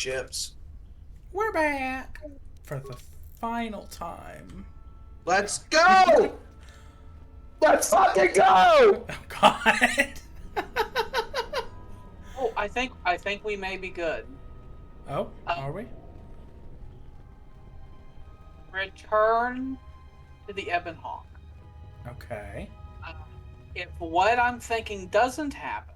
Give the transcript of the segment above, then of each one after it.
ships. We're back for the final time. Let's go! Let's fucking go! Oh God. Oh, I think we may be good. Oh, are we? Return to the Ebon Hawk. Okay. If what I'm thinking doesn't happen,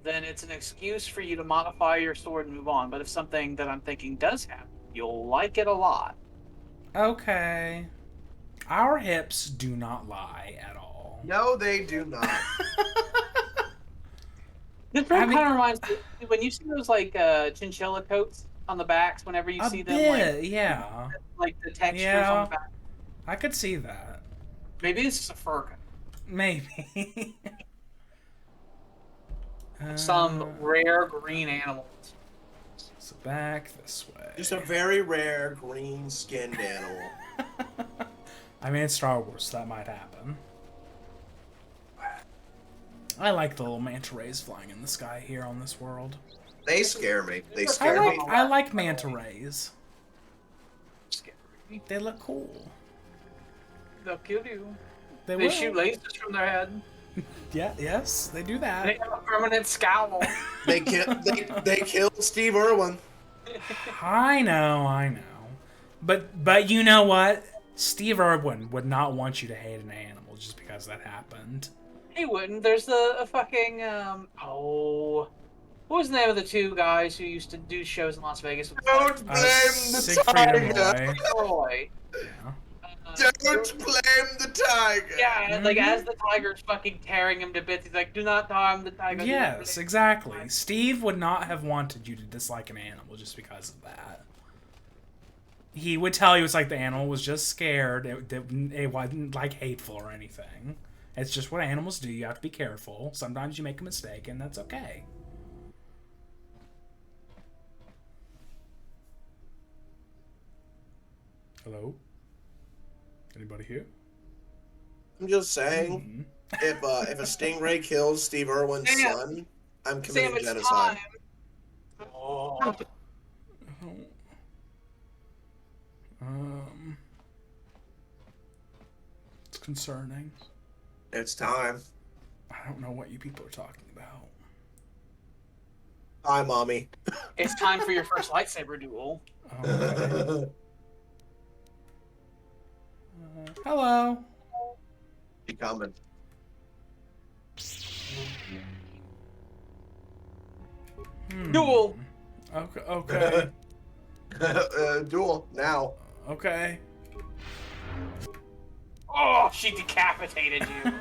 then it's an excuse for you to modify your sword and move on. But if something that I'm thinking does happen, you'll like it a lot. Okay. Our hips do not lie at all. No, they do not. This kind of reminds me, when you see those like chinchilla coats on the backs, whenever you see them, yeah. like the textures on the back. I could see that. Maybe this is a fur coat. Maybe. Some rare green animals. So back this way. Just a very rare green-skinned animal. I mean, it's Star Wars, so that might happen. I like the little manta rays flying in the sky here on this world. They scare me. They scare me. I like manta rays. They look cool. They'll kill you. They shoot lasers from their head. Yeah, yes, they do that. They have a permanent scowl. They killed Steve Irwin. I know. But you know what? Steve Irwin would not want you to hate an animal just because that happened. He wouldn't. There's a fucking what was the name of the two guys who used to do shows in Las Vegas? Don't blame the tiger. Roy. Yeah. Don't blame the tiger. Yeah, like as the tiger's fucking tearing him to bits, he's like, "Do not harm the tiger." Yes, exactly. Steve would not have wanted you to dislike an animal just because of that. He would tell you it's like the animal was just scared. It wasn't like hateful or anything. It's just what animals do. You have to be careful. Sometimes you make a mistake, and that's okay. Hello? Anybody here? I'm just saying, if a stingray kills Steve Irwin's son, I'm committing genocide. Oh. It's concerning. It's time. I don't know what you people are talking about. Hi, Mommy. It's time for your first lightsaber duel. Okay. Hello. She coming. Duel. Okay. Duel now. Okay. Oh, she decapitated you.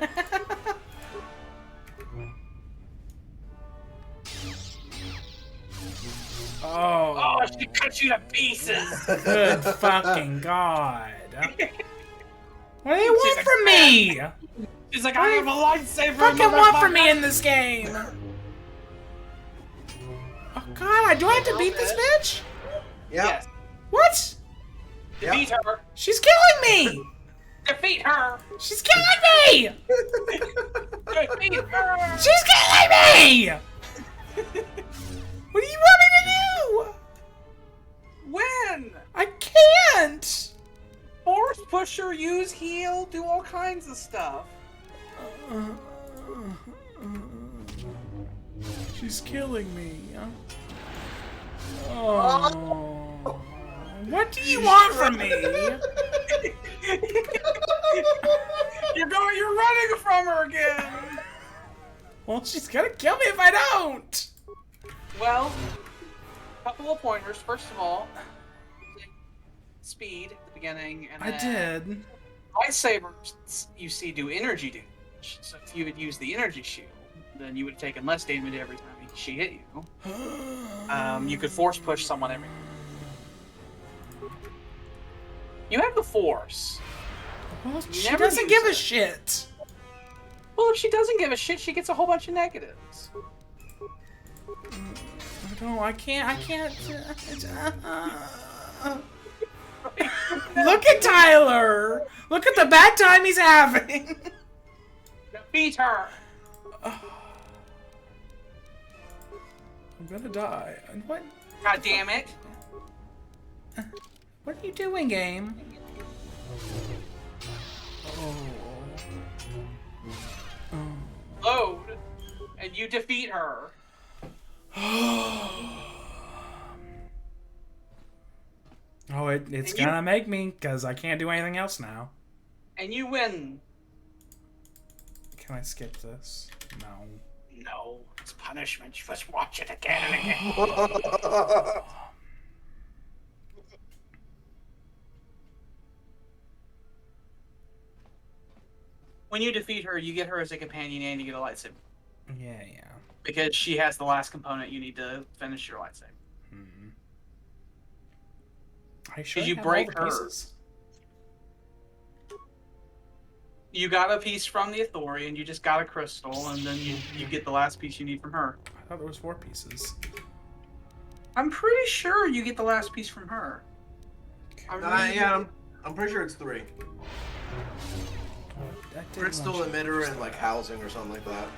Oh, she cut you to pieces. Good fucking God. What do you want from me? She's like, I have a lightsaber. Fucking want from me in this game? Oh God, do I have to beat this bitch? Yeah. Yes. What? Defeat her. She's killing me. Defeat her. She's killing me. Defeat her. She's killing me. What do you want me to do? When? I can't. Force pusher, use heal, do all kinds of stuff. She's killing me. Oh. What do you want from me? You're running from her again. Well, she's gonna kill me if I don't. Well, couple of pointers. First of all, speed at the beginning, and I did. Lightsabers, you see, do energy damage. So if you had used the energy shield, then you would have taken less damage every time she hit you. You could force push someone every. You have the force. Well, she doesn't give a shit. Well, if she doesn't give a shit, she gets a whole bunch of negatives. I can't. Look at Tyler! Look at the bad time he's having! Defeat her! I'm gonna die. And what? God damn it! What are you doing, game? Load, and you defeat her. Oh, it's gonna make me, because I can't do anything else now. And you win. Can I skip this? No. No, it's punishment. You must watch it again and again. When you defeat her, you get her as a companion and you get a lightsaber. Yeah. Because she has the last component you need to finish your lightsaber. Are you sure you have break all the her. pieces? You got a piece from the Ithorian, you just got a crystal, and then you get the last piece you need from her. I thought there was 4 pieces. I'm pretty sure you get the last piece from her. Yeah, I'm pretty sure it's 3. That did Crystal one emitter and like housing or something like that.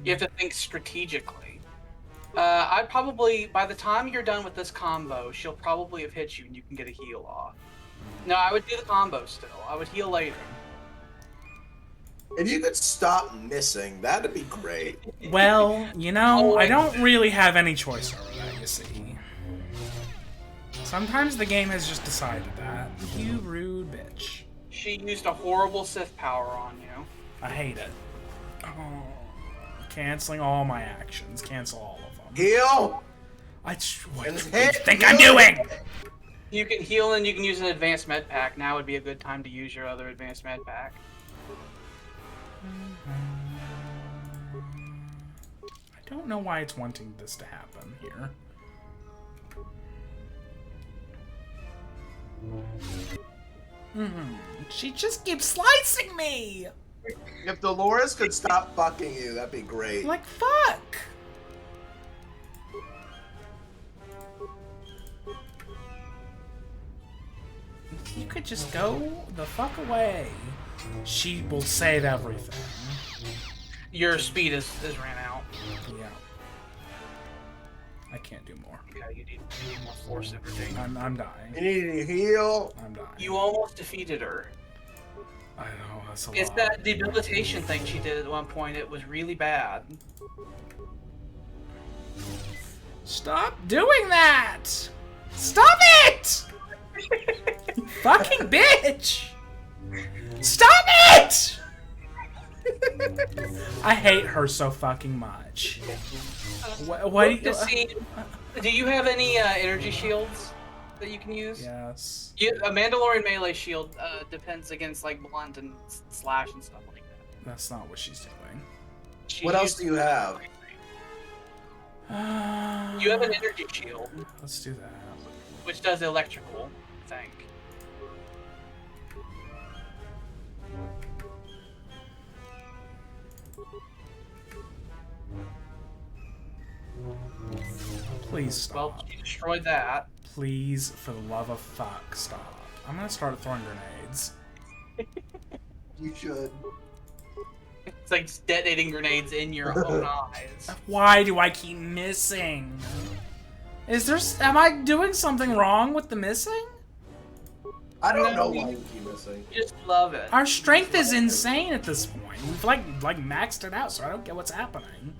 You have to think strategically. I'd probably, by the time you're done with this combo, she'll probably have hit you and you can get a heal off. No, I would do the combo still. I would heal later. If you could stop missing, that'd be great. Well, you know, I don't really have any choice over that, you see. Sometimes the game has just decided that. You rude bitch. She used a horrible Sith power on you. I hate it. Oh, canceling all my actions. Cancel all of them. Heal! What do you think I'm doing? You can heal and you can use an advanced med pack. Now would be a good time to use your other advanced med pack. I don't know why it's wanting this to happen here. She just keeps slicing me! If Dolores could stop fucking you, that'd be great. Like, fuck! If you could just go the fuck away, she will save everything. Your speed is ran out. Yeah. I can't do more. Yeah, you need more force everything. I'm dying. You need to heal. I'm dying. You almost defeated her. I know, that's a lot. It's that debilitation thing she did at one point. It was really bad. Stop doing that! Stop it! You fucking bitch! Stop it! I hate her so fucking much. What do you have any energy shields that you can use? Yes. A Mandalorian melee shield depends against like blunt and slash and stuff like that. That's not what she's doing. What else do you have? You have an energy shield. Let's do that. Which does electrical, I think. Please stop. Well, you destroyed that. Please, for the love of fuck, stop. I'm gonna start throwing grenades. You should. It's like detonating grenades in your own eyes. Why do I keep missing? Am I doing something wrong with the missing? I don't know why you keep missing. You just love it. Our strength is insane at this point. We've like maxed it out, so I don't get what's happening.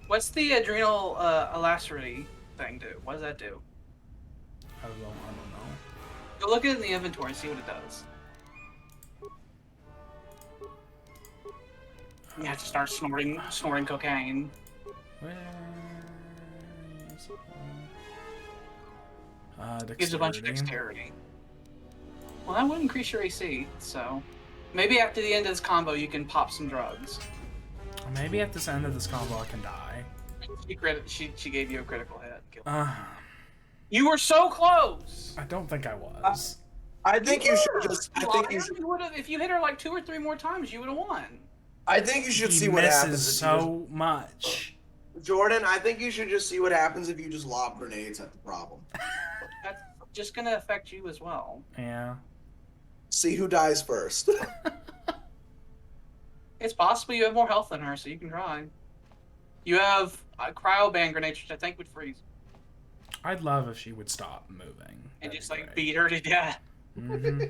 What's the adrenal alacerity thing do? What does that do? I don't know. Go look at it in the inventory and see what it does. You have to start snorting cocaine. Where is it? Gives a bunch of dexterity. Well, that would increase your AC, so maybe after the end of this combo you can pop some drugs. Maybe at this end of this combo I can die. She gave you a critical hit. Uh, You were so close! I don't think I was. I think you should just. I think you should. If you hit her like 2 or 3 more times, you would have won. I think you should He see what happens. misses so much. Jordan, I think you should just see what happens if you just lob grenades at the problem. That's just gonna affect you as well. Yeah. See who dies first. It's possible you have more health than her, so you can try. You have cryo band grenades, which I think would freeze. I'd love if she would stop moving. And just like beat her to death. Mm-hmm.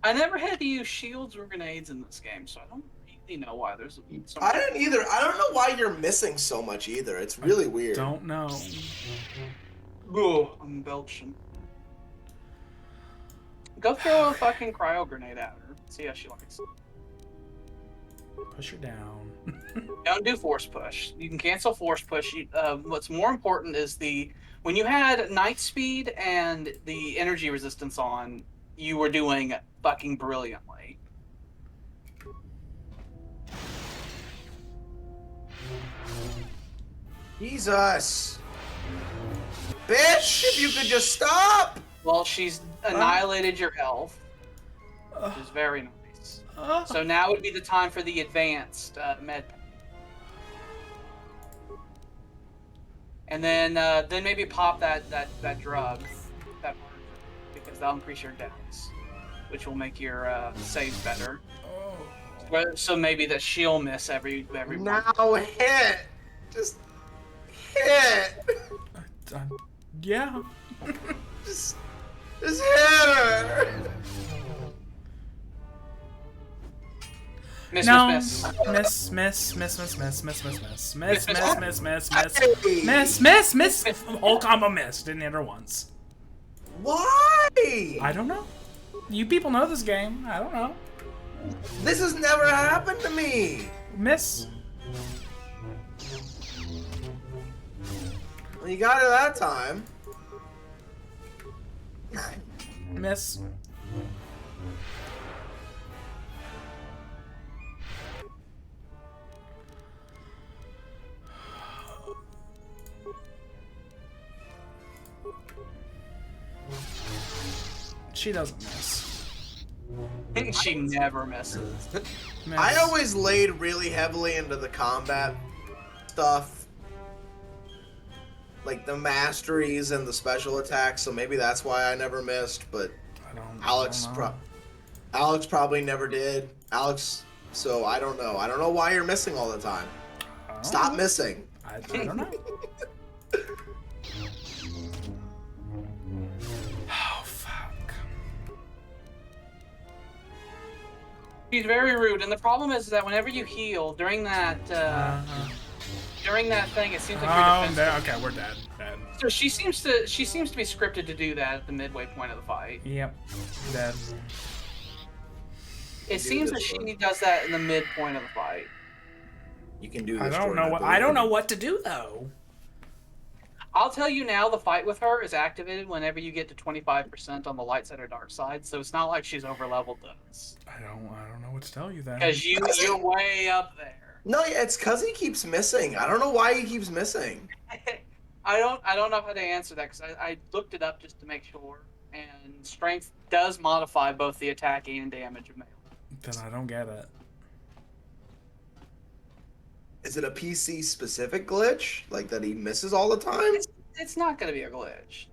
I never had to use shields or grenades in this game, so I don't really know why there's. I didn't either. I don't know why you're missing so much either. It's really weird. Don't know. Oh, I'm belching. Go throw a fucking cryo grenade at her. See how she likes it. Push her down. Don't do force push. You can cancel force push. What's more important is when you had night speed and the energy resistance on, you were doing fucking brilliantly. Jesus. Bitch, if you could just stop! Well, she's annihilated your health, which is very nice. So now would be the time for the advanced med. And then maybe pop that drug, because that'll increase your dex, which will make your saves better. So maybe that she'll miss every Now hit! Just hit! Yeah. Just hit her! Miss. Whole combo missed. Didn't hit her once. Why? I don't know. You people know this game. I don't know. This has never happened to me. Miss. Well, you got it that time. Miss. She doesn't miss. She never misses. Miss. I always laid really heavily into the combat stuff. Like the masteries and the special attacks, so maybe that's why I never missed, but Alex probably never did. So I don't know. I don't know why you're missing all the time. Stop missing. I don't know. Oh, fuck. She's very rude, and the problem is that whenever you heal during that thing, it seems like you're defensive. Okay, we're dead. Dead. So she seems to be scripted to do that at the midway point of the fight. Yep. Dead. It seems that she does that in the midpoint of the fight. You can do this. I don't know what to do though. I'll tell you now, the fight with her is activated whenever you get to 25% on the light side or dark side, so it's not like she's over leveled this. I don't know what to tell you then. Because you're way up there. No, it's because he keeps missing. I don't know why he keeps missing. I don't know how to answer that because I looked it up just to make sure, and strength does modify both the attack and damage of melee. Then I don't get it. Is it a PC specific glitch? Like that he misses all the time? It's not going to be a glitch.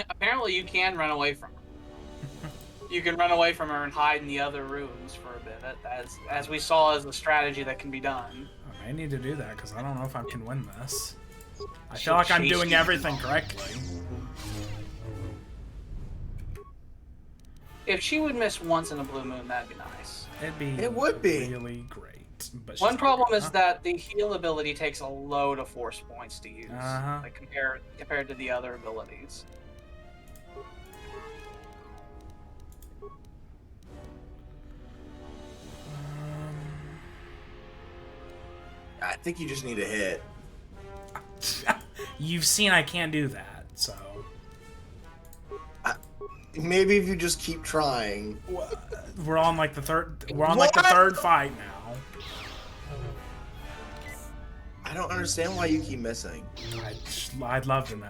Apparently you can run away from her. You can run away from her and hide in the other rooms for a bit, as we saw as a strategy that can be done. I may need to do that because I don't know if I can win this. I feel like I'm doing everything correctly. If she would miss once in a blue moon, that'd be nice. It would be really great. But one problem is that the heal ability takes a load of force points to use, like compared to the other abilities. I think you just need a hit. You've seen I can't do that, so. Maybe if you just keep trying. We're on like the third. We're on like the third fight now. I don't understand why you keep missing. I'd love to know.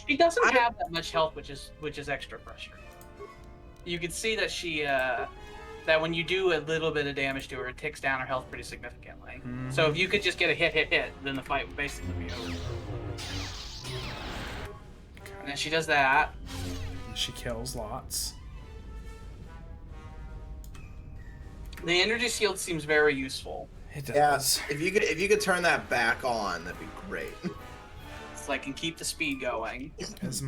She doesn't have that much health, which is extra frustrating. You can see that she that when you do a little bit of damage to her, it ticks down her health pretty significantly. Mm-hmm. So if you could just get a hit, then the fight would basically be over. And then she does that. She kills lots. The energy shield seems very useful. It does. Yes. If you could turn that back on, that'd be great. So I can keep the speed going. Is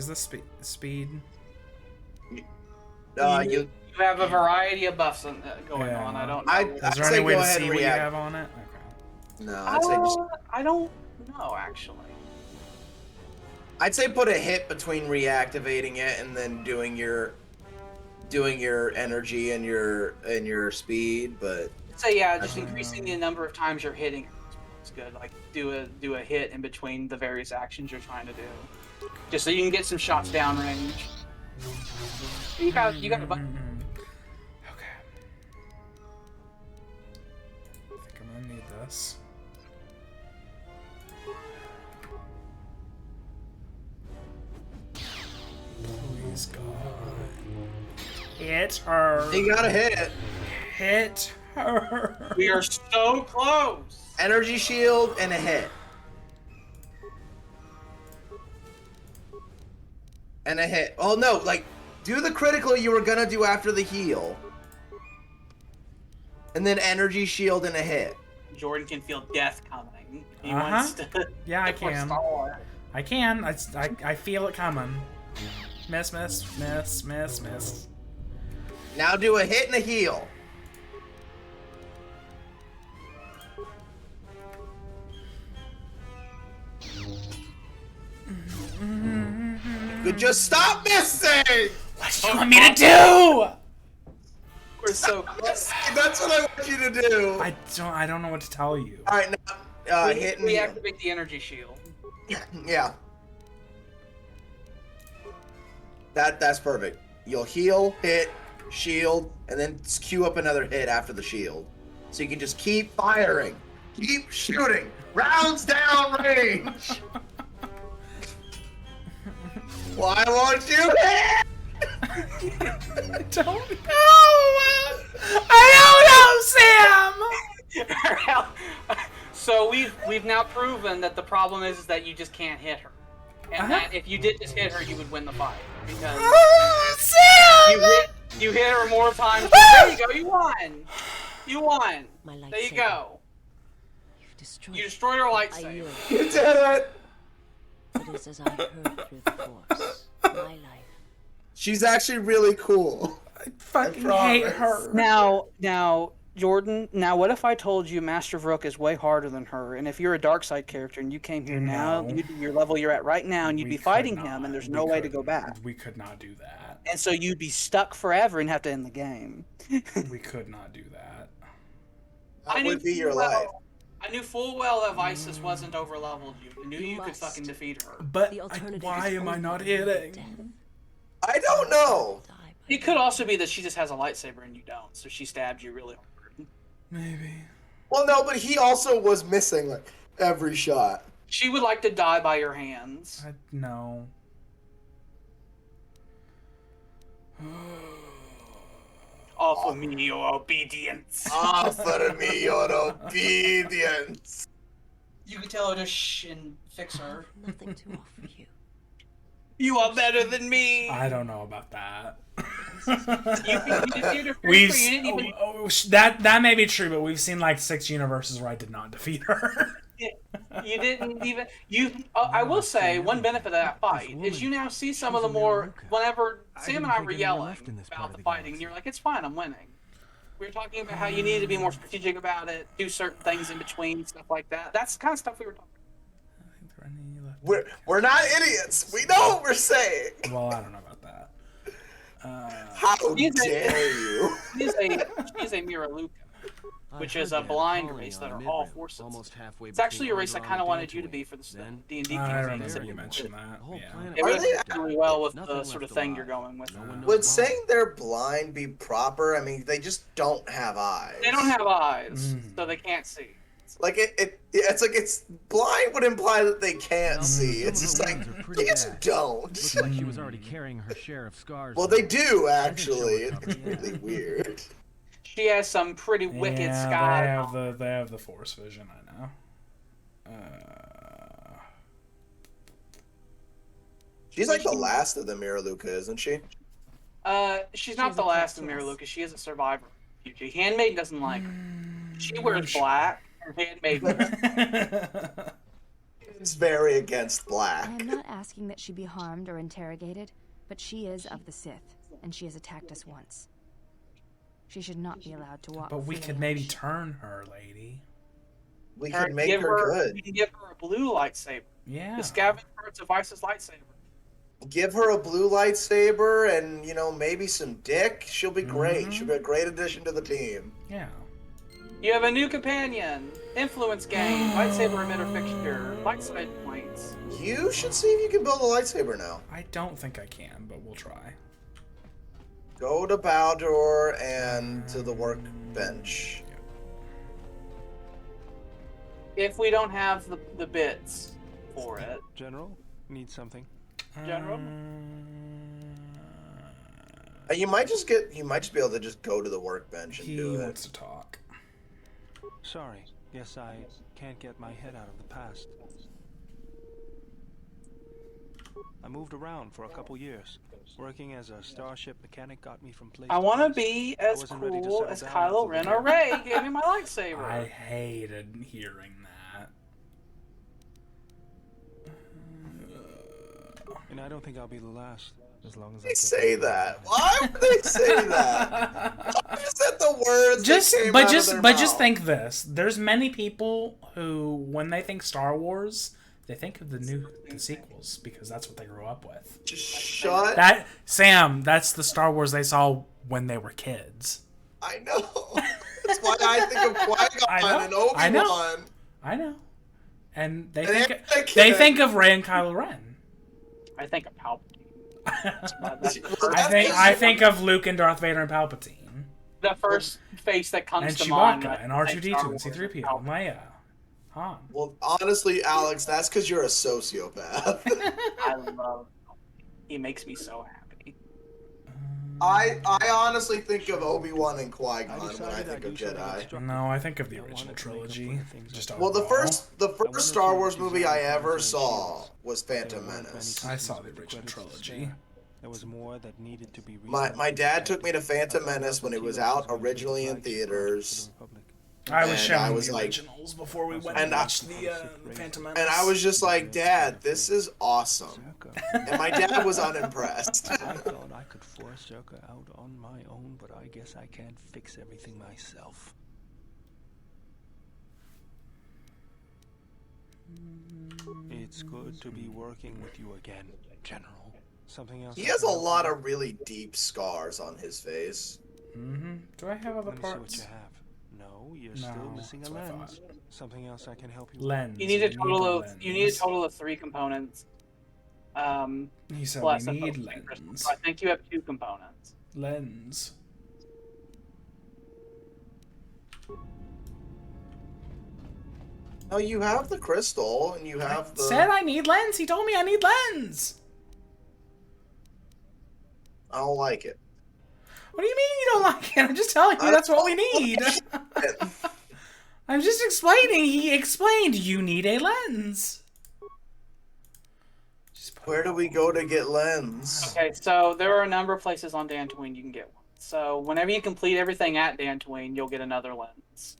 the speed? You You have a variety of buffs going Yeah. on. I don't know. Is there any way to see what you have on it? Okay. No, I'd say just. I don't know actually. I'd say put a hit between reactivating it and then doing your energy and your speed, but. So yeah, just increasing the number of times you're hitting. It's good. Like do a hit in between the various actions you're trying to do, just so you can get some shots downrange. You got a bunch. Okay. I think I'm gonna need this. Please God. Hit her. You gotta hit. Hit her. We are so close. Energy shield and a hit. And a hit. Oh no, like, do the critical you were gonna do after the heal. And then energy shield and a hit. Jordan can feel death coming. He wants to. Yeah, I can. I can. I feel it coming. Miss. Now do a hit and a heal. You could just stop missing! What do you want me to do? We're so close. That's what I want you to do. I don't know what to tell you. Alright, now, hit and heal. Reactivate the energy shield. Yeah. That's perfect. You'll heal, hit, shield, and then queue up another hit after the shield. So you can just keep firing. Keep shooting. Rounds down range. Why won't you hit? I don't know. I don't know, Sam. So we've now proven that the problem is that you just can't hit her, and that if you did just hit her, you would win the fight because Sam! you hit her more times. There you go. You won. You won. There you go. You destroyed her lightsaber. You did it. It is as I heard through the Force. My life. She's actually really cool. I fucking hate her. Now, Jordan. Now, what if I told you Master Vrook is way harder than her, and if you're a dark side character and you came here now, you'd be your level you're at right now, and you'd be fighting him, and there's no way to go back. We could not do that. And so you'd be stuck forever and have to end the game. We could not do that. That would be your life. I knew full well that Visus wasn't overleveled you. I knew you could fucking defeat her. But why am I not hitting? I don't know. It could also be that she just has a lightsaber and you don't, so she stabbed you really hard. Maybe. Well, no, but he also was missing like every shot. She would like to die by your hands. No. Offer me your obedience. Offer me your obedience. You could tell her to shh and fix her. Nothing to offer you. You are better than me. I don't know about that. That may be true, but we've seen like 6 universes where I did not defeat her. You didn't even I will say one benefit of that fight is you now see some of the more whenever Sam and I were yelling about the fighting, and you're like, it's fine, I'm winning. We were talking about how you need to be more strategic about it, do certain things in between, stuff like that. That's the kind of stuff we were talking about. We're not idiots. We know what we're saying. Well, I don't know about that. How dare you? She's a Mira Luca. which is a blind race that are all Force sensitive. It's actually a race I kind of wanted you to be for the D&D I campaign. remember you mentioned that. Yeah. It really really well with the sort of thing you're going with. Would saying they're blind be proper? I mean, they just don't have eyes. They don't have eyes, so they can't see. Like it's like it's blind would imply that they can't see. It's just like they just don't. Looks like she was already carrying her share of scars. Well, they do actually. It's really weird. She has some pretty wicked scars. They have the Force vision. I know. She's like the last of the Mirror Luca, isn't she? She's not the last of Mirror Luca. She is a survivor. Handmaiden doesn't like her. She wears black. Handmaiden. It's very against black. I am not asking that she be harmed or interrogated, but she is of the Sith, and she has attacked us once. She should not be allowed to walk. But we could maybe turn her, lady. We could make her good. We can give her a blue lightsaber. Yeah. The scavenger parts of Vice's lightsaber. Give her a blue lightsaber and, you know, maybe some dick. She'll be great. She'll be a great addition to the team. Yeah. You have a new companion. Influence gain. Lightsaber emitter fixture. Lightsaber points. You should see if you can build a lightsaber now. I don't think I can, but we'll try. Go to Baldur and to the workbench. If we don't have the bits for it. General, need something. General? You might just be able to just go to the workbench and do it. He wants to talk. Sorry, guess I can't get my head out of the past. I moved around for a couple years. Working as a starship mechanic got me from place I want to place. be as cool as Kylo Ren or Rey gave me my lightsaber. I hated hearing that. And I don't think I'll be the last. As long as They say that. Why would they say that? Just said the words. Just mouth. think this. There's many people who, when they think Star Wars, they think of the sequels because that's what they grew up with. Just shut. That's the Star Wars they saw when they were kids. I know. That's why I think of Qui-Gon and Obi-Wan. I know. And they think of Rey and Kylo Ren. I think of Palpatine. I think of Luke and Darth Vader and Palpatine. The first face that comes and to mind. Chewbacca and R2-D2 and C-3PO and Leia. Han. Well, honestly, Alex, that's because you're a sociopath. I love. He makes me so happy. I honestly think of Obi-Wan and Qui-Gon when I think of Jedi. No, I think of the original trilogy. Well, the first Star Wars movie I ever saw was Phantom Menace. I saw the original trilogy. There was more that needed to be my dad took me to Phantom Menace when it was out originally in theaters. I was showing the originals before we went and watched the Phantom Menace. And I was just like, Dad, this is awesome. And my dad was unimpressed. I thought I could force Joker out on my own, but I guess I can't fix everything myself. It's good to be working with you again, General. Something else. He has a lot of really deep scars on his face. Do I have other Let me parts? see what you have. No, you're still missing a lens. Something else I can help you with. Lens. You need a total of 3 components. He said plus we a need focusing crystal. lens. So I think you have 2 components. Lens. No, you have the crystal, and you have the... Said I need lens. He told me I need lens. I don't like it. What do you mean you don't like it? I'm just telling you that's what we need. I'm just explaining. He explained you need a lens. Where do we go to get lens? Okay, so there are a number of places on Dantooine you can get one. So whenever you complete everything at Dantooine, you'll get another lens.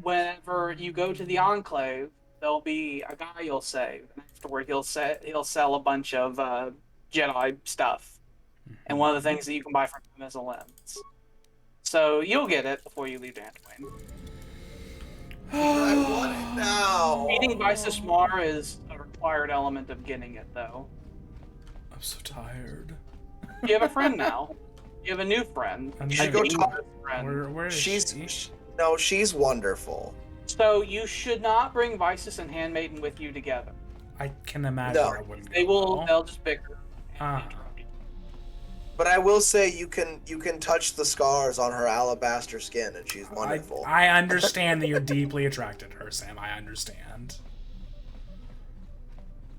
Whenever you go to the Enclave, there'll be a guy you'll save. And afterward, he'll sell a bunch of Jedi stuff. And one of the things that you can buy from him is a lens. So you'll get it before you leave Dantooine. I want it now. Eating Vices Mar is a required element of getting it, though. I'm so tired. You have a friend now. You have a new friend. And You then- should go new talk. friend. where is she? No, she's wonderful. So you should not bring Visus and Handmaiden with you together. I can imagine No. I wouldn't They go will. well. They'll just bicker. Uh-huh. But I will say you can touch the scars on her alabaster skin, and she's wonderful. I understand that you're deeply attracted to her, Sam. I understand.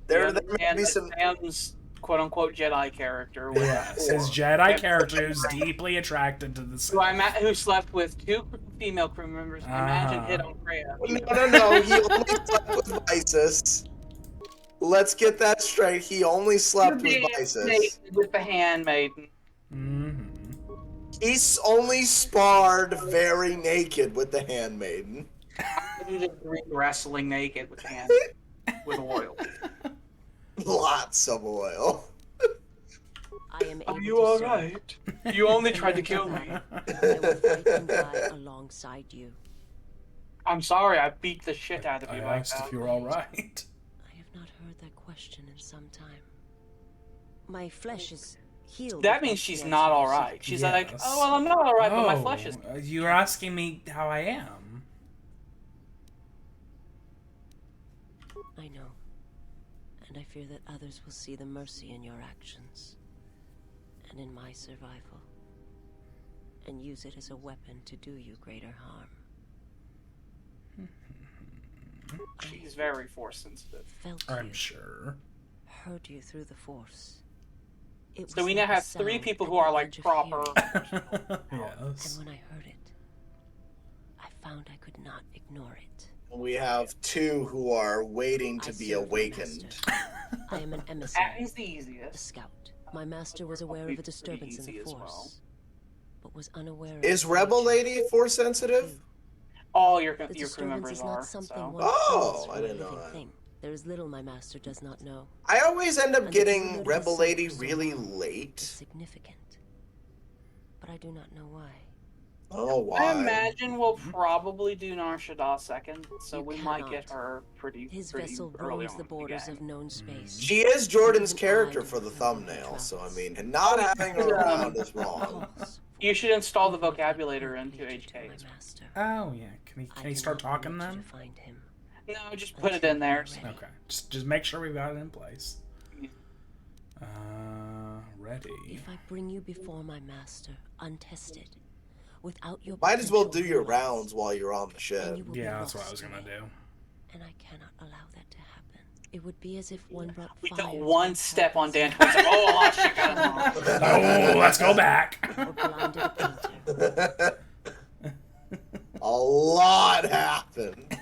There may and be some. Sam's quote-unquote Jedi character. with- Yes, his Jedi character who's deeply attracted to the who slept with 2 female crew members. I imagine hit on Freya. No. He only slept with Visus. Let's get that straight. He only slept with Visus. With the Handmaiden. Mm-hmm. He's only sparred very naked with the Handmaiden. You just wrestling naked with hand with oil. Lots of oil. I am able Are you to all serve. right? You only tried to kill me. I will fight and die alongside you. I'm sorry, I beat the shit out of I you like asked that. if you were all right. I have not heard that question in some time. My flesh is healed. That with means my she's blood not all source. right. She's like, Yes. oh well, I'm not all right, but my flesh is. You're asking me how I am. I know. And I fear that others will see the mercy in your actions. And in my survival. And use it as a weapon to do you greater harm. She's very force sensitive. Felt I'm you, sure. heard you through the force. It So was we like now a have 3 sound people at who the are like edge of proper. hearing. Yes. And when I heard it, I found I could not ignore it. We have 2 who are waiting to I be serve my awakened. master. I am an That emissary, is the a easiest. scout. My master was aware of a disturbance in the easy as force, well. but was unaware of Is its Rebel nature. Lady force sensitive? All your The crew disturbance members is not are. something So. one Oh, feels I from a didn't know living that. thing. There is little my master does not know. I always end up And the getting period of Rebel his Lady so really long is late. significant, but I do not know why. Oh, why? I imagine we'll probably do Nar Shaddaa second, so You we might get cannot. her pretty His pretty vessel early roams on the in borders game. of known space. She is Jordan's Even character I for the don't know her thumbnail, so I travels. mean, not having her around is wrong. Calls You for should install the even if I vocabulator can't into lead you to HK. my master. Oh yeah. Can I he start cannot talking wait to then? find him. No, just put it in there. Okay. Just make sure we've got it in place. Ready. If I bring you before my master, untested, without your Might as well do potential your knowledge, rounds while you're on the then ship. you will be Yeah, that's what I lost was to gonna me, do. and I cannot allow that to happen. It would be as if one brought We fire took to one my step on Dan purpose, Twins. Oh, a lot of shit got wrong. Oh, let's go back. or blinded a painter. A lot happened.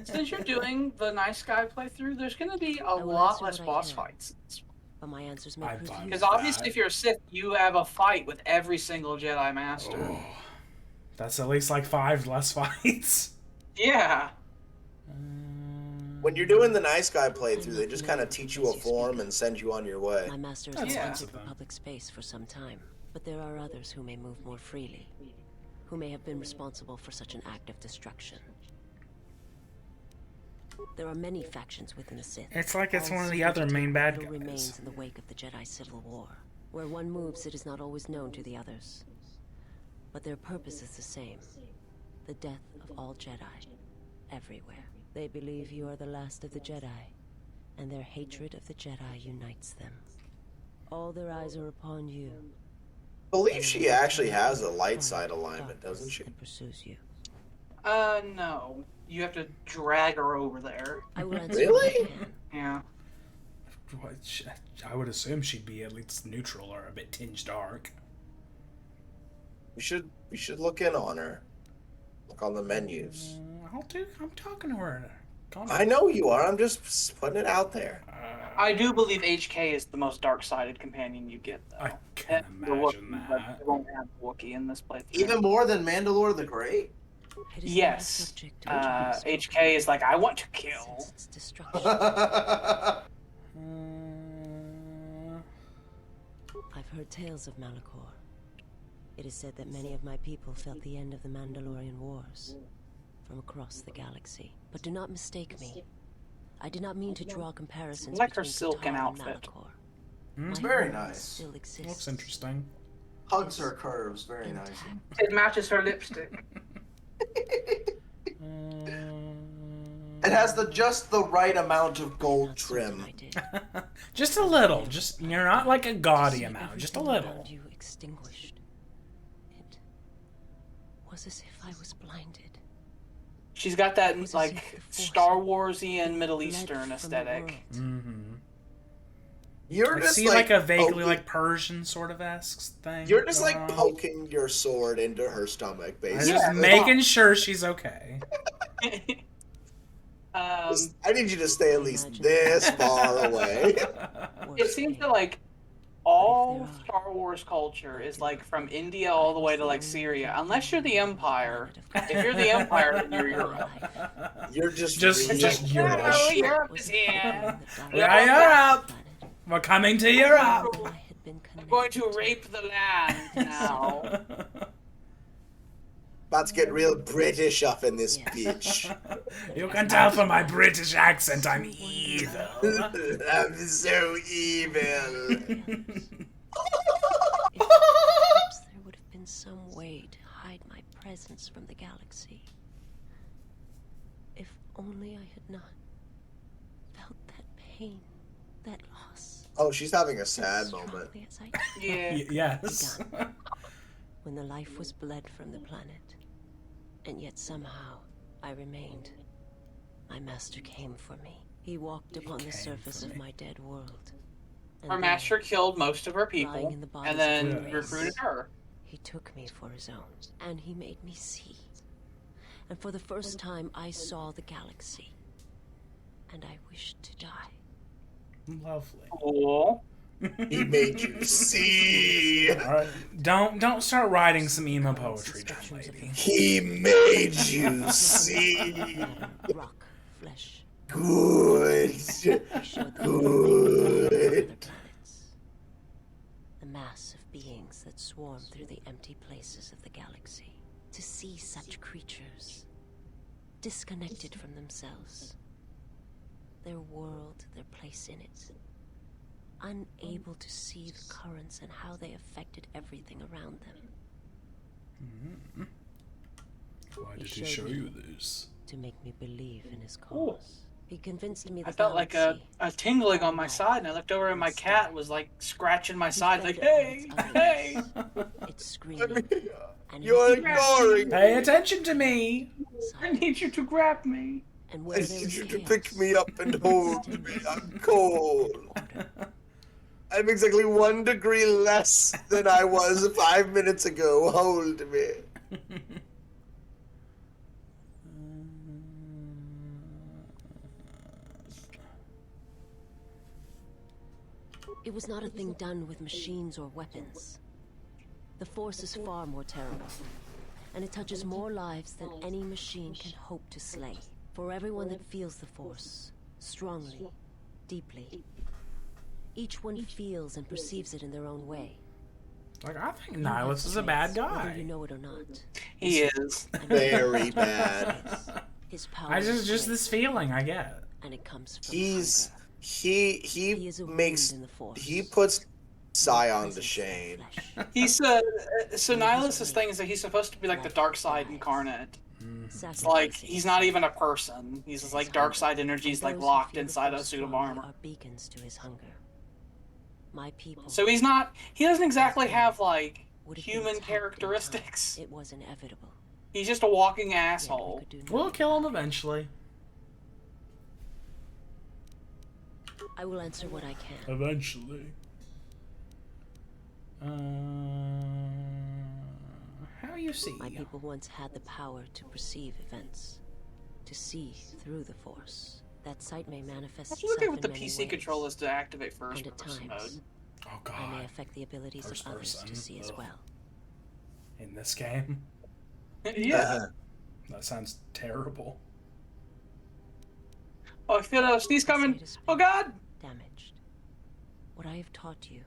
Since you're doing the nice guy playthrough, there's going to be a will lot answer less what I boss can. fights. But my answers may I'm prove fine. Because useful. obviously, if you're a Sith, you have a fight with every single Jedi Master. Oh, that's at least like 5 less fights. Yeah. When you're doing the nice guy playthrough, they just kind of teach you a form and send you on your way. My master has That's been nice in of them. public space for some time, but there are others who may move more freely, who may have been responsible for such an act of destruction. There are many factions within the Sith. It's like it's all one of the seeking other to main take bad little guys. remains in the wake of the Jedi Civil War. Where one moves, it is not always known to the others. But their purpose is the same. The death of all Jedi. Everywhere. They believe you are the last of the Jedi, and their hatred of the Jedi unites them. All their eyes are upon you. I believe she actually has a light side alignment, doesn't she? That pursues you. No. You have to drag her over there. I will answer Really? what I can. Yeah. I would assume she'd be at least neutral or a bit tinged dark. We should look in on her. Look on the menus. I'm talking to her. I know you are. I'm just putting it out there. I do believe HK is the most dark-sided companion you get, though. I can And the imagine Wookiee, that. but they won't have Wookiee in this playthrough. Even more than Mandalore the Great. It is not a Yes. subject to which I have spoken HK is like, I want to kill. since its destruction. I've heard tales of Malachor. It is said that many of my people felt the end of the Mandalorian Wars from across the galaxy. But do not mistake me. I did not mean to draw comparisons I like her between silken KOTOR and outfit. Malachor. Mm, It's My very home nice. Still exists. Looks interesting. Hugs her curves, very nice. It matches her lipstick. It has just the right amount of gold trim. Just a little. Just you're not like a gaudy amount. Just a little. You extinguished. It was as if I was blinded. She's got that like Star Warsian Middle Eastern aesthetic. Mm-hmm. You're I just see like a vaguely poking, like Persian sort of esque thing. You're just going like on. poking your sword into her stomach, I'm basically. just making sure she's okay. I need you to stay at least this far away. It seems that like all Star Wars culture is like from India all the way to like Syria, unless you're the Empire. If you're the Empire, then you're Europe. You're just Europe. Oh, Europe is here. Yeah, Europe. We're coming to Europe. We're going to rape the land now. About to get real British up in this bitch. You can tell from my British accent I'm evil. I'm so evil. Perhaps there would have been some way to hide my presence from the galaxy. If only I had not felt that pain, that loss. Oh, she's having a sad moment. Yeah. Yes. When the life was bled from the planet, and yet somehow I remained. My master came for me. He walked upon the surface of my dead world. Our master killed most of her people, lying in the bodies and of then the race, recruited her. He took me for his own, and he made me see. And for the first time, I saw the galaxy, and I wished to die. Lovely. Cool. He made you see. All right. Don't start writing some emo poetry, young lady. He made you see. Rock, flesh. Good. He showed the Good. planets. The mass of beings that swarm through the empty places of the galaxy. To see such creatures, disconnected from themselves, their world, their place in it, unable to see the currents and how they affected everything around them. Why did he showed show me you this? To make me believe in his cause. He convinced me that I felt like a tingling on my side, and I looked over and my cat was like scratching my side, like, hey, hey. It's screaming. And You're he- ignoring me. Pay attention to me. I need you to grab me. And I where there need was you to chaos, pick me up and hold me. I'm cold. order. I'm exactly 1 degree less than I was 5 minutes ago. Hold me. It was not a thing done with machines or weapons. The Force is far more terrible, and it touches more lives than any machine can hope to slay. For everyone that feels the Force, strongly, deeply, each one feels and perceives it in their own way. Like, I think Nihilus is a bad Whether you guy. know it or not. He is. Very bad. His power I is just great, this feeling I get. and it comes from He's hunger. he is a makes wound in the Force. he puts Scion to Presence of shame. flesh. He's so Nihilus' thing is that he's supposed to be like the dark side incarnate. It's like he's not even a person. He's just like dark side energies like Those who locked feel the inside a Force suit of strongly armor. Are beacons to his hunger. My people. So he doesn't exactly have like would have been human attacked in time. characteristics. It was inevitable. He's just a walking Yet we asshole. could do We'll nothing. kill him eventually. I will answer what I can. Eventually. How you see? My people once had the power to perceive events, to see through the Force. That sight may manifest Let's itself look at in what the many PC ways, controllers to activate first and at person times, mode. Oh I may god. affect the abilities First of others person. to see as Ugh. well. In this game? Yeah. That sounds terrible. Oh, I feel a sneeze coming. Oh god! Damaged. What I have taught you,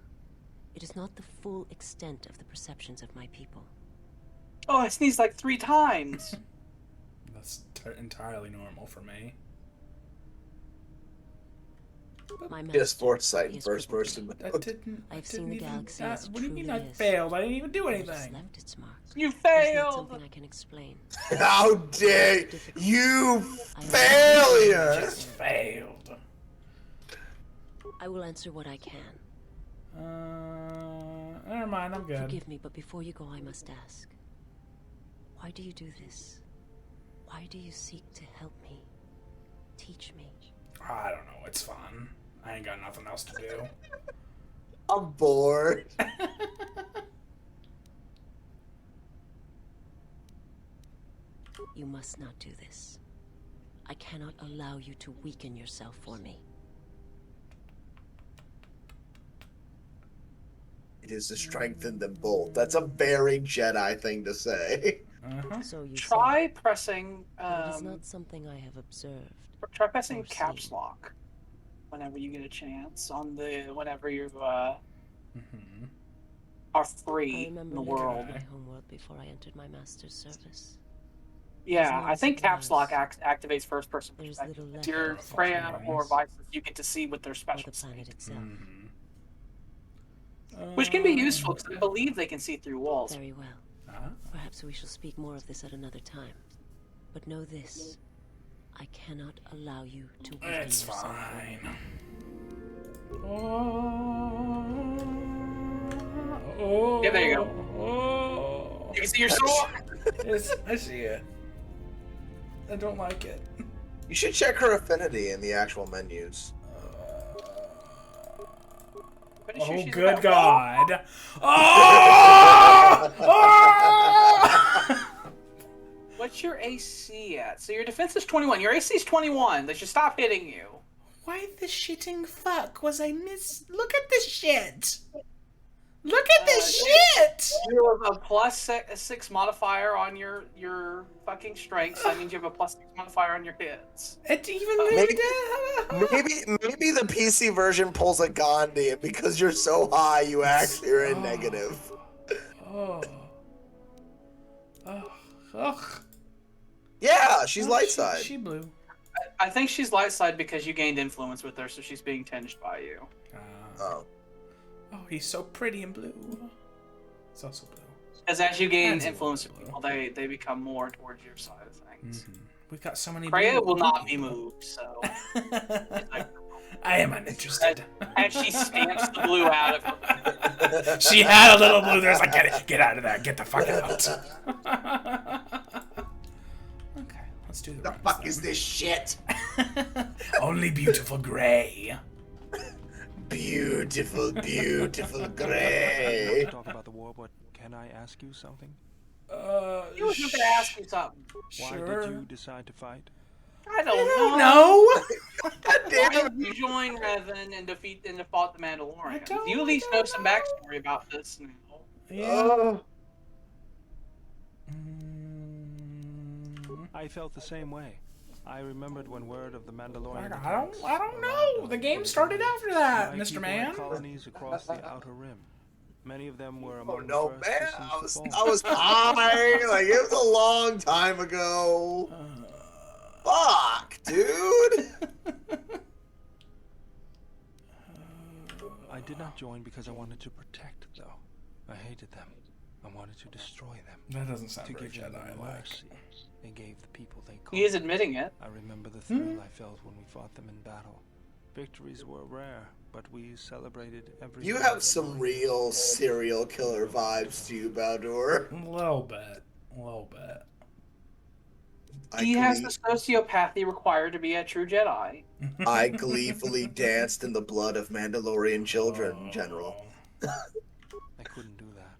it is not the full extent of the perceptions of my people. Oh, I sneezed like 3 times. That's entirely normal for me. My Just master, sports site he in has first crippled person. me. I didn't. I've I seen didn't the even. galaxy as it What do you mean truly I is. failed? I didn't even do It has anything. left its mark. You It's not failed. something I can explain. How dare Difficult. you, I failure! Just failed. I will answer what I can. Never mind. I'm good. Forgive me, but before you go, I must ask. Why do you do this? Why do you seek to help me? Teach me. I don't know. It's fun. I ain't got nothing else to do. I'm bored. You must not do this. I cannot allow you to weaken yourself for me. It is to strengthen them both. That's a very Jedi thing to say. So you Try say, pressing. but it is not something I have observed. Try pressing or caps seen. lock whenever you get a chance on the whenever you are I free in remember the living world. in my homeworld before I entered my master's service. Yeah, I think caps lock There's activates first person There's perspective. little If you're letters that Freya tell or us Vice, you get to see what their or special the planet state, itself. which can be useful because I believe they can see through walls. Very well. Perhaps we shall speak more of this at another time. But know this. I cannot allow you to weaken It's yourself. fine. Oh. Yeah, there you go. Oh. You can see your sword. Yes, I see it. I don't like it. You should check her affinity in the actual menus. Pretty sure Oh, she's good about- God. Oh! Oh! What's your AC at? So your defense is 21. Your AC is 21. They should stop hitting you. Why the shitting fuck was I miss? Look at this shit. Look at this shit. You have a +6 modifier on your fucking strength. So that means you have a +6 modifier on your hits. It even Maybe the PC version pulls a Gandhi, and because you're so high, you actually are in negative. Oh. Oh. Ugh. Yeah, she's light side. She blew. I think she's light side because you gained influence with her, so she's being tinged by you. Oh. Oh, he's so pretty and blue. He's also blue. Because as you gain That's a influence with little people, they become more towards your side of things. We've got so many. Freya blue will not be people. moved, so. I am uninterested. And she stamps the blue out of her. She had a little blue. There's like, get out of there. Get the fuck out. Okay, let's do the The rest fuck then. is this shit? Only beautiful gray. Beautiful, beautiful gray. Talk about the war, but can I ask you something? You was gonna ask you something. Why Sure. did you decide to fight? I don't know. No. God damn Why it. did you join Revan and defeat and fought the Mandalorian? don't You at least know some backstory about this now. Yeah. I felt the same way. I remembered when word of the Mandalorian I don't attacks know. arrived The on game Hoth. started after that, My Mr. people Man. had colonies across the outer rim. Many of them were Oh among no, the first man! systems to I fall. was high. Like it was a long time ago. Fuck, dude. I did not join because I wanted to protect, though. I hated them. I wanted to destroy them. That doesn't sound To very give them Jedi the like. mercy they gave the people they He is conquered. admitting it. I remember the thrill I felt when we fought them in battle. Victories were rare, but we celebrated every. You win have with some glory. real serial killer vibes to you, Baldur. A little bit. A little bit. He has the sociopathy required to be a true Jedi. I gleefully danced in the blood of Mandalorian children, General. I couldn't do that.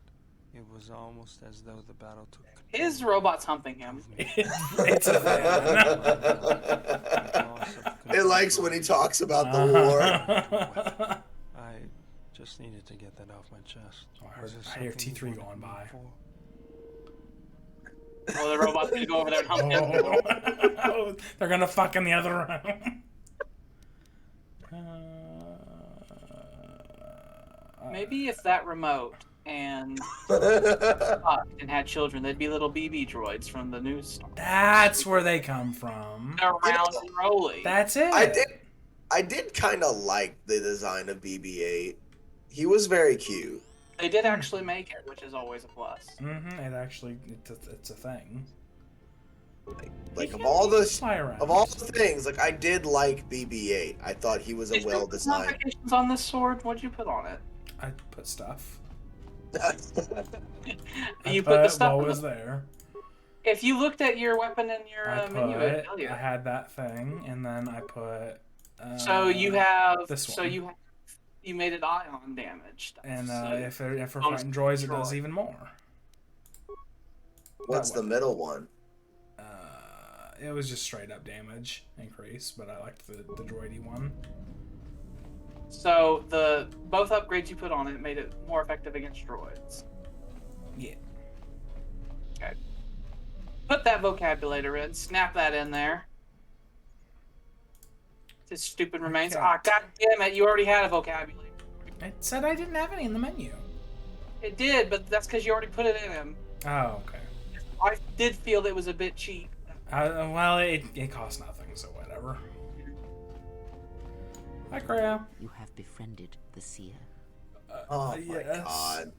It was almost as though the battle took control His robot's humping him. of me. It's a fan. It likes when he talks about the war. I just needed to get that off my chest. Oh, I Was heard- there I hear something you T3 wanted going me by. for? Oh, the robot's gonna go over there and hump him. Oh, they're gonna fuck in the other room. Maybe if that remote and fucked and had children, they'd be little BB droids from the news. That's where they come from. They're round and rolly. That's it. I I did kind of like the design of BB-8. He was very cute. They did actually make it, which is always a plus. Mm-hmm. It actually, it's a thing. Like He of all the fly around. things, like I did like BB-8. I thought he was a Did you well put designed. modifications on this sword? What'd you put on it? I put stuff. You put the stuff. What was there? If you looked at your weapon in your menu, it would tell you. I had that thing, and then I put. So you have this one. So you made it ion damage. And so if we're fighting droids, it does even more. What's the middle one? It was just straight up damage increase, but I liked the droidy one. So both upgrades you put on it made it more effective against droids. Yeah. Okay. Put that vocabulator in. Snap that in there. This stupid remains. Okay. Ah, god damn it! You already had a vocabulary. It said I didn't have any in the menu. It did, but that's because you already put it in him. Oh, okay. I did feel that it was a bit cheap. Well, it costs nothing, so whatever. Hi, Kreia. You have befriended the seer. Oh my yes. god.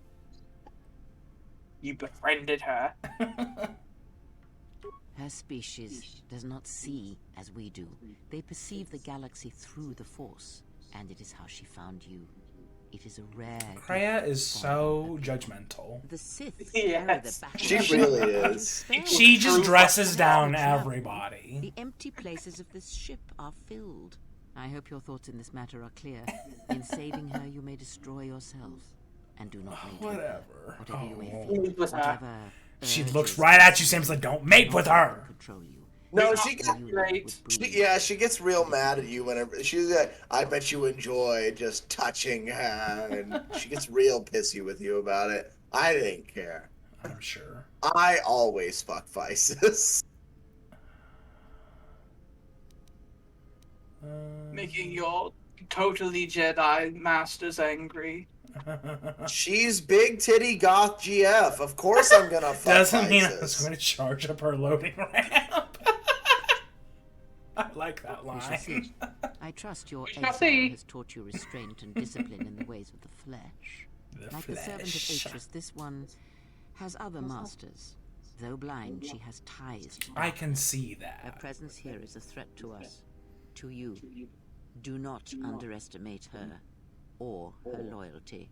You befriended her. Her species does not see as we do. They perceive the galaxy through the Force, and it is how she found you. It is a rare... Kreia is so judgmental. The Sith Yes. She really is. She just dresses down everybody. The empty places of this ship are filled. I hope your thoughts in this matter are clear. In saving her, you may destroy yourself. And do not mate with her. Whatever you may feel, whatever She urges looks right at you, Sam's like, don't mate with her! control you. No, Great. she gets real mad at you whenever she's like, I bet you enjoy just touching her, and she gets real pissy with you about it. I didn't care. I'm sure. I always fuck Vices. Making your totally Jedi masters angry. She's big titty goth GF. Of course I'm gonna fuck Doesn't mean I was Vices. going to charge up her loading ramp. I like that We shall see. line. I trust your We shall exile see. has taught you restraint and discipline in the ways of the flesh. Like the servant of flesh. Atris, this one has other masters. Though blind, she has ties to I can see Her that. presence here is a threat to us, to you. Do not underestimate her or her loyalty.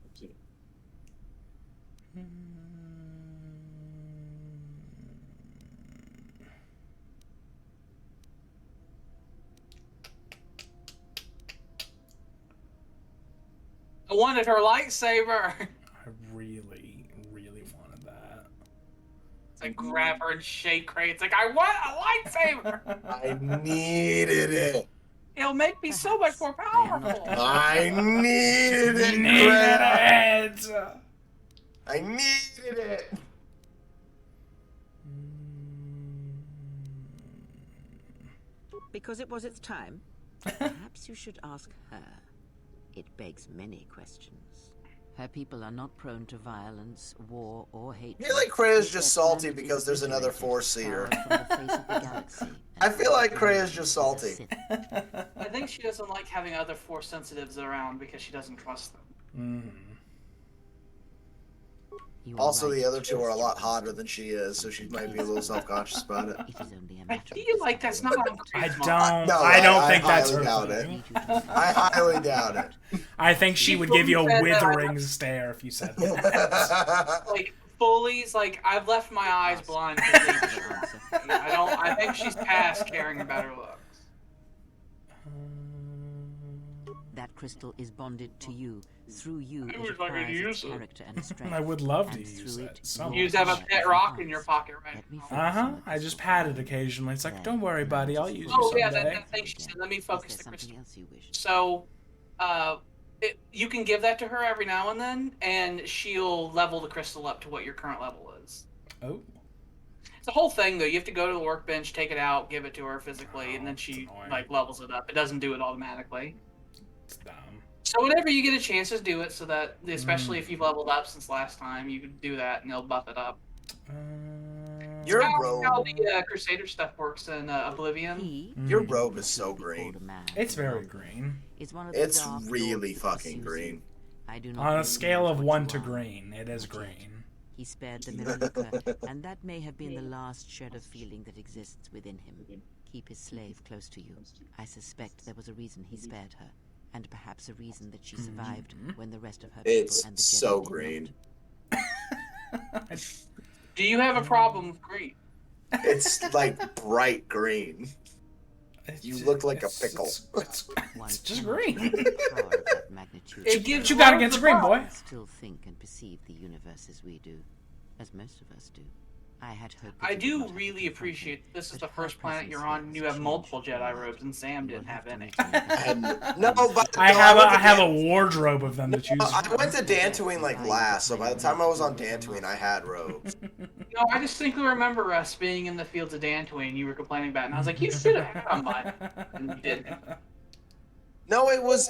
I wanted her lightsaber. I really, really wanted that. It's like grab her and shake her. It's like I want a lightsaber. I needed it. It'll make me so much more powerful. I needed it. Needed Greg. it! I needed it. Because it was its time, perhaps you should ask her. It begs many questions. Her people are not prone to violence, war, or hate. I feel like Krea's just salty because there's another Force seer. I feel like Krea's just salty. I think she doesn't like having other Force sensitives around because she doesn't trust them. Also, the other two are a lot hotter than she is, so she might be a little self-conscious about it. It is only a I matter feel like that's not on I Tooth's don't. No, I don't I think that's highly her doubt thing. I highly doubt it. I think she would give you a Said that. withering stare if you said that. Like Foley's like I've left my eyes blind. I think she's past caring about her looks. That crystal is bonded to you. Through you, I it wish I could acquires its use it. character and strength. I would love to And use through it. it, Some- You have a pet rock in your pocket right Let me now. focus on I just pat it occasionally. It's like, don't worry, buddy. I'll use you Oh yeah, someday. that thing she said. Let me Is focus there the crystal. something else you wish? So, you can give that to her every now and then, and she'll level the crystal up to what your current level is. Oh. It's a whole thing though. You have to go to the workbench, take it out, give it to her physically, and then It's she annoying. like levels it up. It doesn't do it automatically. It's dumb. So whenever you get a chance, just do it. So that, especially if you've leveled up since last time, you can do that, and it'll buff it up. Your How robe, the Crusader stuff works in Oblivion. He, your robe is so green. It's very green. is one of the It's dark really lords that fucking pursues green. you. I do not On a really scale know of what 1 you to are. green, it is Not yet. green. He spared the Melaleuca, and that may have been the last shred of feeling that exists within him. Keep his slave close to you. I suspect there was a reason he spared her, and perhaps a reason that she survived when the rest of her people It's and the so Jedi did green. not. Do you have a problem with green? It's like bright green. You look like a pickle. One It's just cannot green. have the power of that magnitude. It gives You got Rose against the green, power. boy. Still think and perceive the universe as we do, as most of us do. I had hoped that I you would do not have to really confront me, appreciate this is but the her first planet presence you're here on. has You have changed multiple who you Jedi are. robes, and Sam You will didn't have any. to make a And decision. no, but I have a wardrobe of them to choose I from. went to Dantooine like last, so by the time I was on Dantooine, I had robes. No, I distinctly remember us being in the fields of Dantooine, and you were complaining about it, and I was like, you should have had mine. And you didn't. No, it was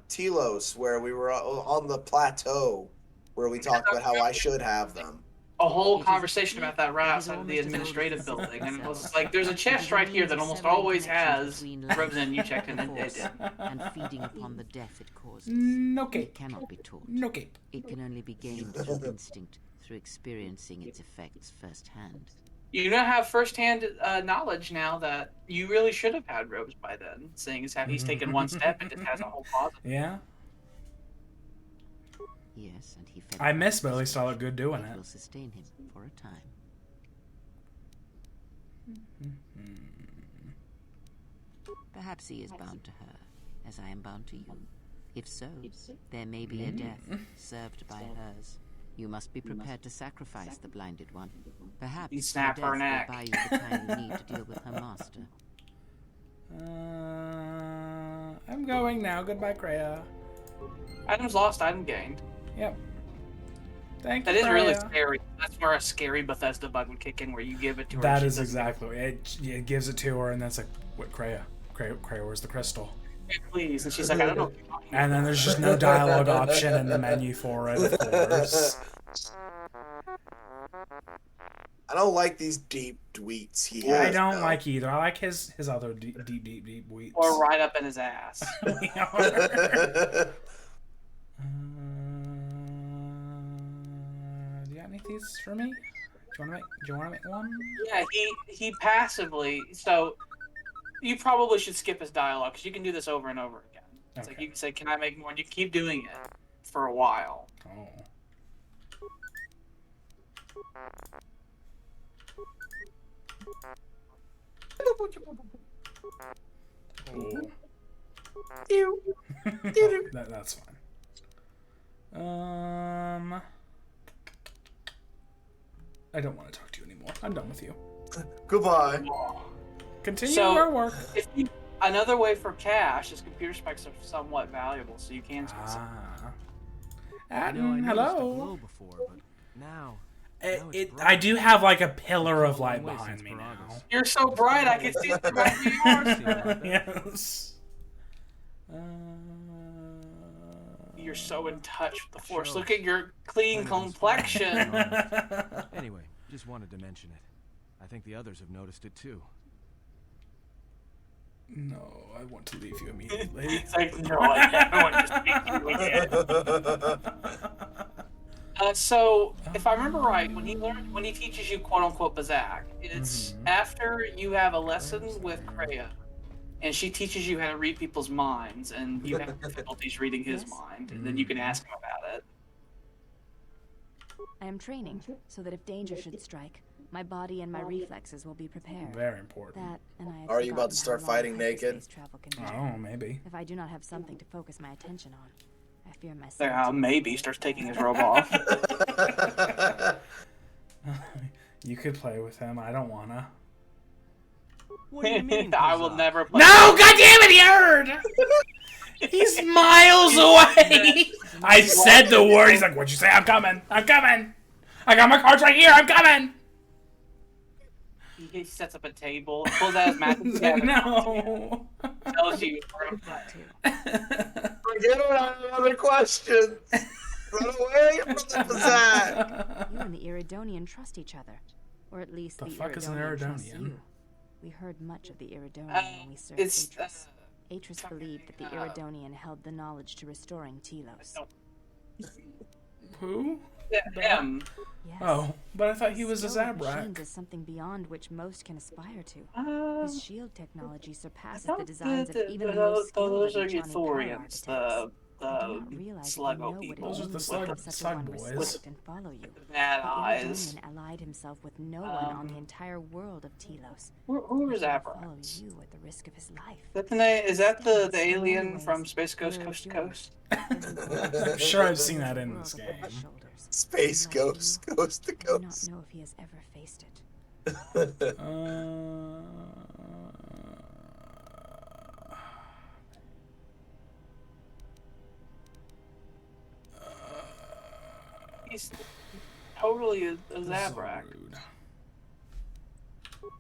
Telos, where we were on the plateau, where we talked about how I should have them. A whole conversation about that right outside of the administrative building, and it was like, there's a chest right here that almost always has robes in. You checked in, and it did. And feeding upon the death it causes. No It cape. cannot be taught. No cape. It can only be gained through instinct, through experiencing its effects firsthand. You now have firsthand knowledge now that you really should have had robes by then, seeing as how he's taken one step and just has a whole closet. Yeah. Yes, and he fed I upon miss, it but at least I look good doing It will it. sustain him for a time. Perhaps he is bound to her, as I am bound to you. If so, there may be a death served by hers. You must be prepared to sacrifice the blinded one. Perhaps You snap her death neck. will buy you the time you need to deal with her master. I'm going now. Goodbye, Kreia. Items lost, item gained. Yep. Thank That you, is really Kreia. scary. That's where a scary Bethesda bug would kick in, where you give it to her. That and she is doesn't exactly it gives it to her, and that's like, what, Kreia? Kreia, where's the crystal? give it, please, and she's like, I don't know. And then there's just no dialogue option in the menu for it, of course. I don't like these deep tweets he has. I don't though. like either. I like his other deep weeds. Or right up in his ass. We are. Do you got any of these for me? Do you want to make one? Yeah, he passively. So you probably should skip his dialogue because you can do this over and over again. It's like Okay. you can say, "Can I make more?" And you keep doing it for a while. Oh. Oh. That's fine. I don't want to talk to you anymore. I'm done with you. Goodbye. Continue So- our work. Another way for cash is computer specs are somewhat valuable, so you can spend some. Ah. You know, I noticed a Hello. glow before, but now I do have like a pillar of light Way behind since me now. Paragus. You're so bright, I can see through my VR. Yes. You're so in touch with the Force. Shows. Look at your clean Kind of complexion. Anyway, just wanted to mention it. I think the others have noticed it too. No, I want to leave you immediately. It's like, no, I never want to speak to you again. So, if I remember right, when he teaches you "quote unquote" Bazak, it's after you have a lesson with Kreia, and she teaches you how to read people's minds, and you have difficulties reading his mind, and then you can ask him about it. I am training so that if danger should strike, my body and my reflexes will be prepared. Very important. That, and I had Are you about to forgotten start how long fighting naked? hyperspace travel can be. Oh, maybe. If I do not have something to focus my attention on, I fear myself. There, maybe starts taking his robe off. You could play with him. I don't wanna. What do you mean? I will Kazak? never play. No! God damn it! He heard. He's miles away. I said the word. He's like, "What'd you say? I'm coming. I'm coming. I got my cards right here. I'm coming." He sets up a table, pulls out his magic cabinet, No. tells you where to play. Forget about other questions. Run away from the Pizzazz! You and the Iridonian trust each other. Or at least The the fuck is an Iridonian trusts Iridonian? you. We heard much of the Iridonian when we served It's Atris. Atris believed that the Iridonian held the knowledge to restoring Telos. Who? Him. Yes. Oh, but I thought he was a Skill with Zabrak. machines is something beyond which most can aspire to. His shield technology surpasses the thought designs of that even the most skilled those are Electronic power Euthorians, architects. the I do not realize that you know sluggo what it people. Those are the means to slug- have such a slug one boys. respect and follow you. Bad The eyes. Iridonian allied himself with no one on the entire world of Telos. Who is He will follow Abrams? you at the risk of his life. Is that the In many alien ways, from Space Ghost we're Coast to yours. Coast? I'm sure I've seen that in this game. Space Ghost, Coast to I do not Coast. know if he has ever faced it. He's totally a Zabrak. So rude.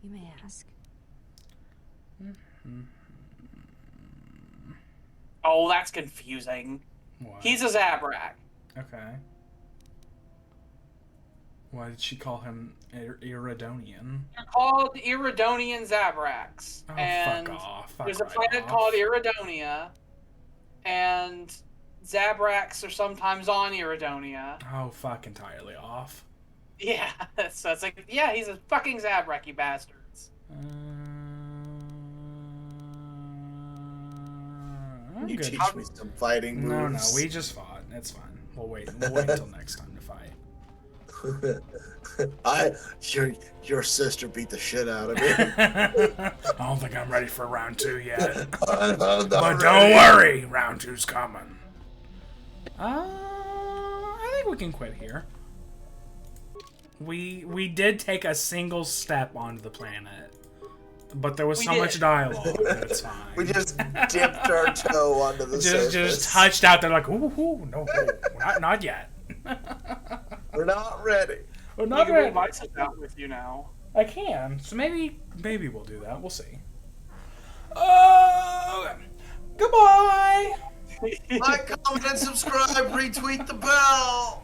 You may ask. Oh, that's confusing. What? He's a Zabrak. Okay. Why did she call him Iridonian? They're called Iridonian Zabraks. Oh, and fuck off. Fuck there's a right planet off. called Iridonia, and Zabraks are sometimes on Iridonia. Oh, fuck entirely off. Yeah, so it's like, yeah, he's a fucking Zabrak, you bastards. I'm You good. teach me some fighting moves. No, we just fought. It's fine. We'll wait until next time to fight. Your sister beat the shit out of me. I don't think I'm ready for round 2 yet. I'm not But ready. don't worry, round 2's coming. I think we can quit here. We did take a single step onto the planet, but there was so much dialogue that it's fine. We just dipped our toe onto the surface. just touched out there like, ooh, no, not yet. We're not ready. We're You not can ready. bring Bison out with you now. I can, so maybe we'll do that. We'll see. Goodbye. Like, comment, and subscribe. Retweet the bell.